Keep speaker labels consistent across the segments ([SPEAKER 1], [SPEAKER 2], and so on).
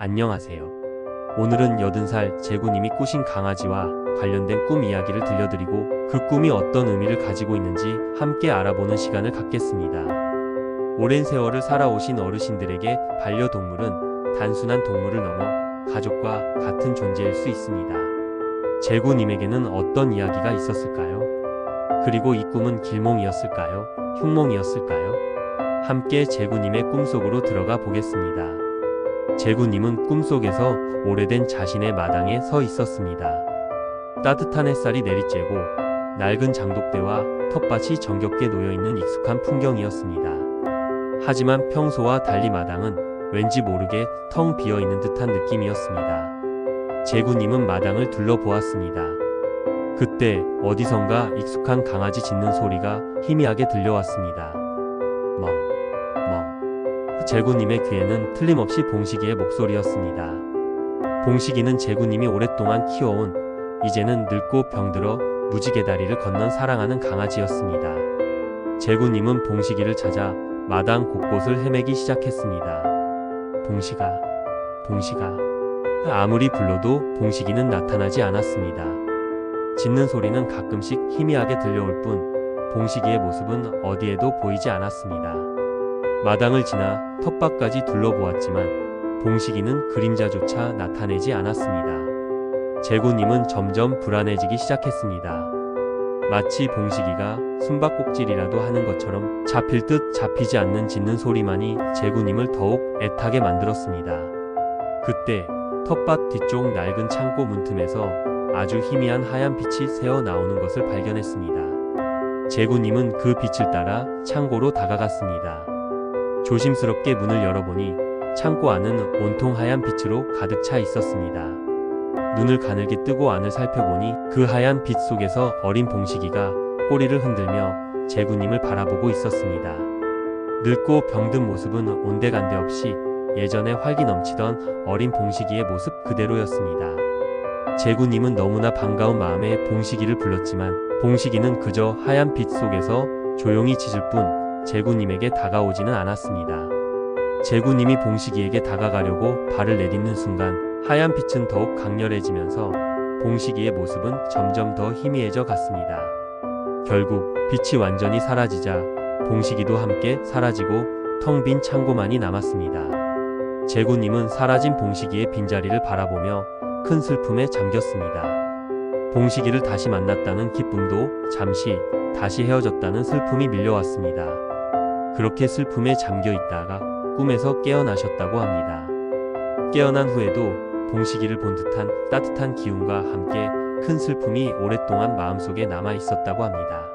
[SPEAKER 1] 안녕하세요. 오늘은 80살 제구님이 꾸신 강아지와 관련된 꿈 이야기를 들려드리고 그 꿈이 어떤 의미를 가지고 있는지 함께 알아보는 시간을 갖겠습니다. 오랜 세월을 살아오신 어르신들에게 반려동물은 단순한 동물을 넘어 가족과 같은 존재일 수 있습니다. 제구님에게는 어떤 이야기가 있었을까요? 그리고 이 꿈은 길몽이었을까요? 흉몽이었을까요? 함께 제구님의 꿈속으로 들어가 보겠습니다. 제구님은 꿈속에서 오래된 자신의 마당에 서 있었습니다. 따뜻한 햇살이 내리쬐고 낡은 장독대와 텃밭이 정겹게 놓여있는 익숙한 풍경이었습니다. 하지만 평소와 달리 마당은 왠지 모르게 텅 비어있는 듯한 느낌이었습니다. 제구님은 마당을 둘러보았습니다. 그때 어디선가 익숙한 강아지 짖는 소리가 희미하게 들려왔습니다. 멍, 멍. 제구님의 귀에는 틀림없이 봉식이의 목소리였습니다. 봉식이는 제구님이 오랫동안 키워온, 이제는 늙고 병들어 무지개다리를 건넌 사랑하는 강아지였습니다. 제구님은 봉식이를 찾아 마당 곳곳을 헤매기 시작했습니다. 봉식아, 봉식아. 아무리 불러도 봉식이는 나타나지 않았습니다. 짖는 소리는 가끔씩 희미하게 들려올 뿐 봉식이의 모습은 어디에도 보이지 않았습니다. 마당을 지나 텃밭까지 둘러보았지만 봉식이는 그림자조차 나타내지 않았습니다. 제구님은 점점 불안해지기 시작했습니다. 마치 봉식이가 숨바꼭질이라도 하는 것처럼 잡힐 듯 잡히지 않는 짖는 소리만이 제구님을 더욱 애타게 만들었습니다. 그때 텃밭 뒤쪽 낡은 창고 문틈에서 아주 희미한 하얀 빛이 새어 나오는 것을 발견했습니다. 제구님은 그 빛을 따라 창고로 다가갔습니다. 조심스럽게 문을 열어보니 창고 안은 온통 하얀 빛으로 가득 차 있었습니다. 눈을 가늘게 뜨고 안을 살펴보니 그 하얀 빛 속에서 어린 봉식이가 꼬리를 흔들며 제구님을 바라보고 있었습니다. 늙고 병든 모습은 온데간데 없이 예전에 활기 넘치던 어린 봉식이의 모습 그대로였습니다. 제구님은 너무나 반가운 마음에 봉식이를 불렀지만 봉식이는 그저 하얀 빛 속에서 조용히 짖을 뿐 제구님에게 다가오지는 않았습니다. 제구님이 봉식이에게 다가가려고 발을 내딛는 순간 하얀 빛은 더욱 강렬해지면서 봉식이의 모습은 점점 더 희미해져 갔습니다. 결국 빛이 완전히 사라지자 봉식이도 함께 사라지고 텅 빈 창고만이 남았습니다. 제구님은 사라진 봉식이의 빈자리를 바라보며 큰 슬픔에 잠겼습니다. 봉식이를 다시 만났다는 기쁨도 잠시, 다시 헤어졌다는 슬픔이 밀려왔습니다. 그렇게 슬픔에 잠겨 있다가 꿈에서 깨어나셨다고 합니다. 깨어난 후에도 봉식이를 본 듯한 따뜻한 기운과 함께 큰 슬픔이 오랫동안 마음속에 남아 있었다고 합니다.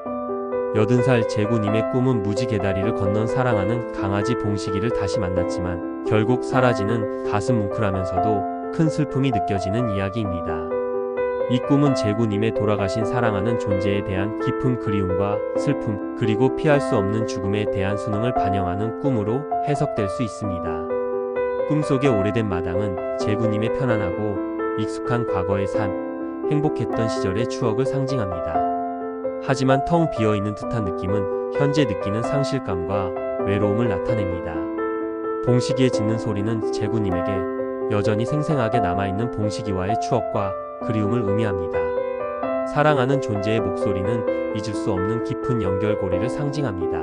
[SPEAKER 1] 80살 제구님의 꿈은 무지개다리를 건넌 사랑하는 강아지 봉식이를 다시 만났지만 결국 사라지는 가슴 뭉클하면서도 큰 슬픔이 느껴지는 이야기입니다. 이 꿈은 제구님의 돌아가신 사랑하는 존재에 대한 깊은 그리움과 슬픔, 그리고 피할 수 없는 죽음에 대한 수능을 반영하는 꿈으로 해석될 수 있습니다. 꿈속의 오래된 마당은 제구님의 편안하고 익숙한 과거의 삶, 행복했던 시절의 추억을 상징합니다. 하지만 텅 비어있는 듯한 느낌은 현재 느끼는 상실감과 외로움을 나타냅니다. 봉식이의 짖는 소리는 제구님에게 여전히 생생하게 남아있는 봉식이와의 추억과 그리움을 의미합니다. 사랑하는 존재의 목소리는 잊을 수 없는 깊은 연결고리를 상징합니다.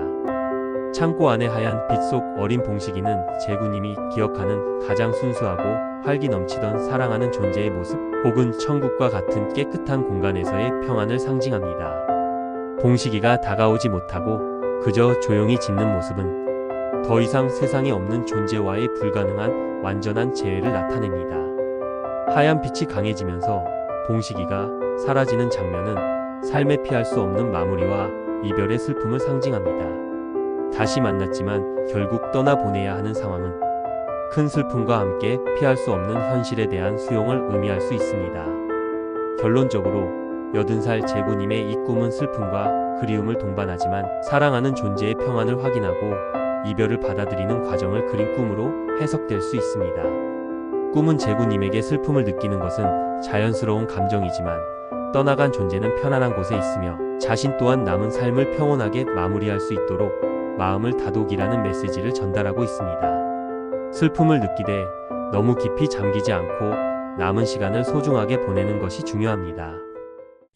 [SPEAKER 1] 창고 안의 하얀 빛 속 어린 봉식이는 제구님이 기억하는 가장 순수하고 활기 넘치던 사랑하는 존재의 모습, 혹은 천국과 같은 깨끗한 공간에서의 평안을 상징합니다. 봉식이가 다가오지 못하고 그저 조용히 짖는 모습은 더 이상 세상에 없는 존재와의 불가능한 완전한 재회를 나타냅니다. 하얀 빛이 강해지면서 봉식이가 사라지는 장면은 삶에 피할 수 없는 마무리와 이별의 슬픔을 상징합니다. 다시 만났지만 결국 떠나보내야 하는 상황은 큰 슬픔과 함께 피할 수 없는 현실에 대한 수용을 의미할 수 있습니다. 결론적으로 80살 제구님의 이 꿈은 슬픔과 그리움을 동반하지만 사랑하는 존재의 평안을 확인하고 이별을 받아들이는 과정을 그린 꿈으로 해석될 수 있습니다. 꿈은 제구님에게 슬픔을 느끼는 것은 자연스러운 감정이지만 떠나간 존재는 편안한 곳에 있으며 자신 또한 남은 삶을 평온하게 마무리할 수 있도록 마음을 다독이라는 메시지를 전달하고 있습니다. 슬픔을 느끼되 너무 깊이 잠기지 않고 남은 시간을 소중하게 보내는 것이 중요합니다.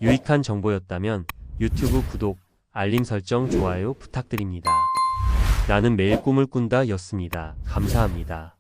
[SPEAKER 1] 유익한 정보였다면 유튜브 구독, 알림 설정, 좋아요 부탁드립니다. 나는 매일 꿈을 꾼다 였습니다. 감사합니다.